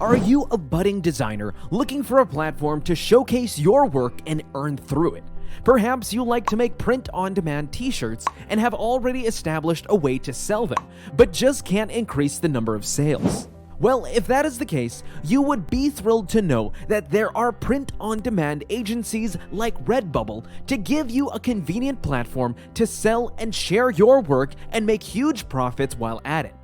Are you a budding designer looking for a platform to showcase your work and earn through it? Perhaps you like to make print-on-demand t-shirts and have already established a way to sell them, but just can't increase the number of sales. Well, if that is the case, you would be thrilled to know that there are print-on-demand agencies like Redbubble to give you a convenient platform to sell and share your work and make huge profits while at it.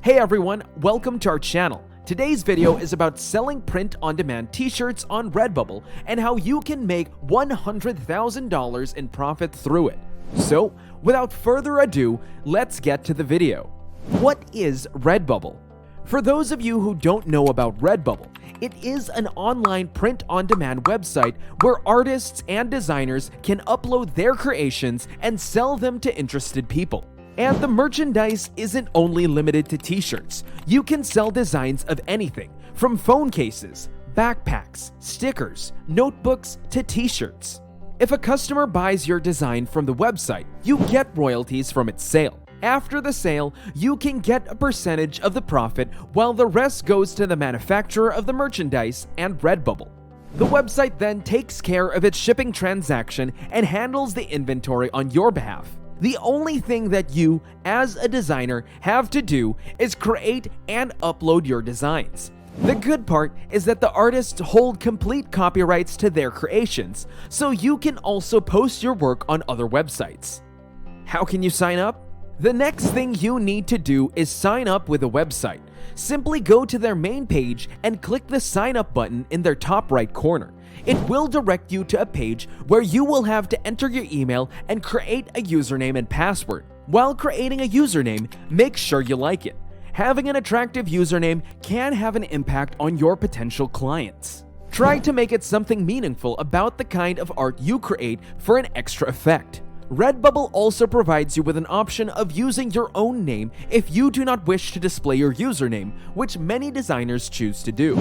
Hey everyone, welcome to our channel. Today's video is about selling print-on-demand t-shirts on Redbubble and how you can make $100,000 in profit through it. So, without further ado, let's get to the video. What is Redbubble? For those of you who don't know about Redbubble, it is an online print-on-demand website where artists and designers can upload their creations and sell them to interested people. And the merchandise isn't only limited to t-shirts. You can sell designs of anything, from phone cases, backpacks, stickers, notebooks, to t-shirts. If a customer buys your design from the website, you get royalties from its sale. After the sale, you can get a percentage of the profit while the rest goes to the manufacturer of the merchandise and Redbubble. The website then takes care of its shipping transaction and handles the inventory on your behalf. The only thing that you, as a designer, have to do is create and upload your designs. The good part is that the artists hold complete copyrights to their creations, so you can also post your work on other websites. How can you sign up? The next thing you need to do is sign up with a website. Simply go to their main page and click the sign up button in their top right corner. It will direct you to a page where you will have to enter your email and create a username and password. While creating a username, make sure you like it. Having an attractive username can have an impact on your potential clients. Try to make it something meaningful about the kind of art you create for an extra effect. Redbubble also provides you with an option of using your own name if you do not wish to display your username, which many designers choose to do.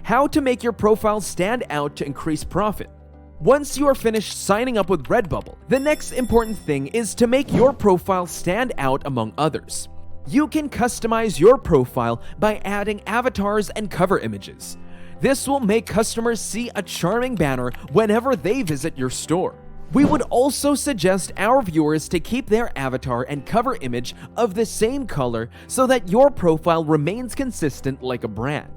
How to make your profile stand out to increase profit. Once you are finished signing up with Redbubble, the next important thing is to make your profile stand out among others. You can customize your profile by adding avatars and cover images. This will make customers see a charming banner whenever they visit your store. We would also suggest our viewers to keep their avatar and cover image of the same color so that your profile remains consistent like a brand.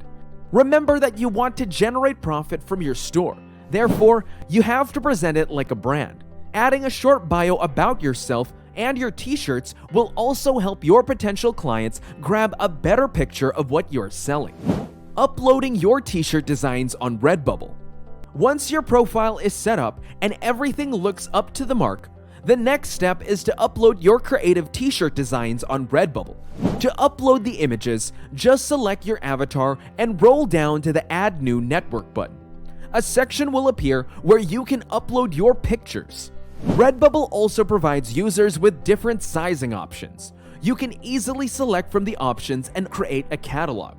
Remember that you want to generate profit from your store. Therefore, you have to present it like a brand. Adding a short bio about yourself and your t-shirts will also help your potential clients grab a better picture of what you're selling. Uploading your t-shirt designs on Redbubble. Once your profile is set up and everything looks up to the mark, the next step is to upload your creative t-shirt designs on Redbubble. To upload the images, just select your avatar and roll down to the Add New Network button. A section will appear where you can upload your pictures. Redbubble also provides users with different sizing options. You can easily select from the options and create a catalog.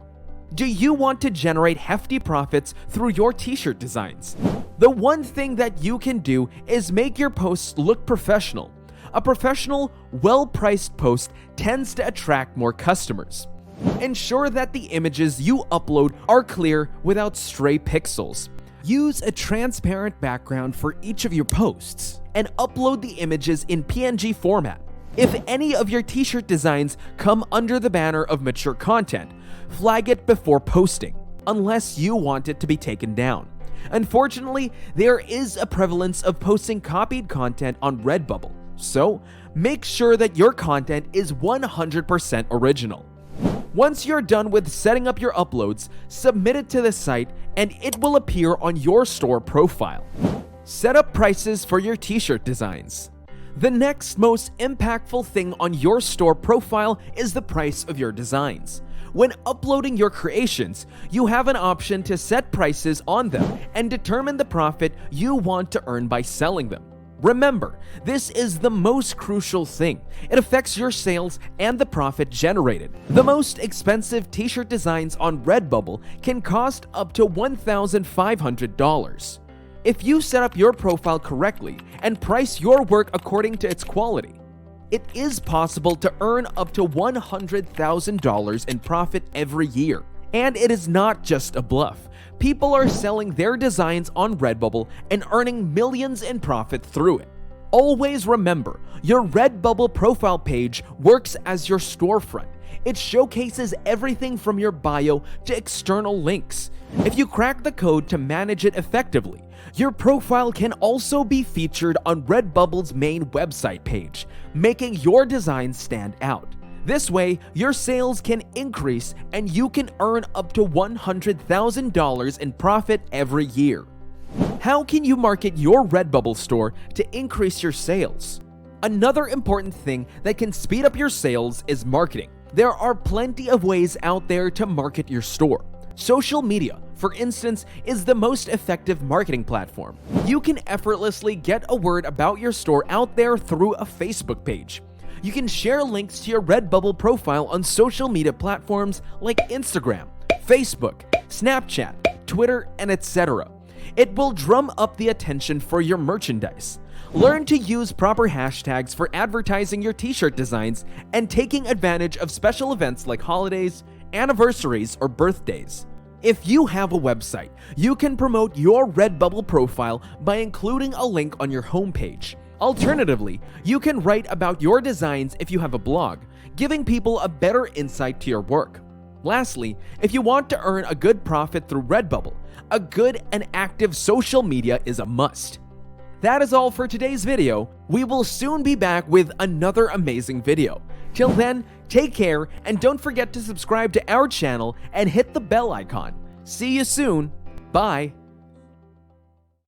Do you want to generate hefty profits through your t-shirt designs? The one thing that you can do is make your posts look professional. A professional, well-priced post tends to attract more customers. Ensure that the images you upload are clear without stray pixels. Use a transparent background for each of your posts and upload the images in PNG format. If any of your t-shirt designs come under the banner of mature content, flag it before posting, unless you want it to be taken down. Unfortunately, there is a prevalence of posting copied content on Redbubble, so make sure that your content is 100% original. Once you're done with setting up your uploads, submit it to the site and it will appear on your store profile. Set up prices for your t-shirt designs. The next most impactful thing on your store profile is the price of your designs. When uploading your creations, you have an option to set prices on them and determine the profit you want to earn by selling them. Remember, this is the most crucial thing. It affects your sales and the profit generated. The most expensive t-shirt designs on Redbubble can cost up to $1,500. If you set up your profile correctly and price your work according to its quality, it is possible to earn up to $100,000 in profit every year. And it is not just a bluff. People are selling their designs on Redbubble and earning millions in profit through it. Always remember, your Redbubble profile page works as your storefront. It showcases everything from your bio to external links. If you crack the code to manage it effectively, your profile can also be featured on Redbubble's main website page, making your design stand out. This way, your sales can increase and you can earn up to $100,000 in profit every year. How can you market your Redbubble store to increase your sales? Another important thing that can speed up your sales is marketing. There are plenty of ways out there to market your store. Social media, for instance, is the most effective marketing platform. You can effortlessly get a word about your store out there through a Facebook page. You can share links to your Redbubble profile on social media platforms like Instagram, Facebook, Snapchat, Twitter, and etc. It will drum up the attention for your merchandise. Learn to use proper hashtags for advertising your t-shirt designs and taking advantage of special events like holidays, anniversaries, or birthdays. If you have a website, you can promote your Redbubble profile by including a link on your homepage. Alternatively, you can write about your designs if you have a blog, giving people a better insight to your work. Lastly, if you want to earn a good profit through Redbubble, a good and active social media is a must. That is all for today's video. We will soon be back with another amazing video. Till then, take care and don't forget to subscribe to our channel and hit the bell icon. See you soon. Bye.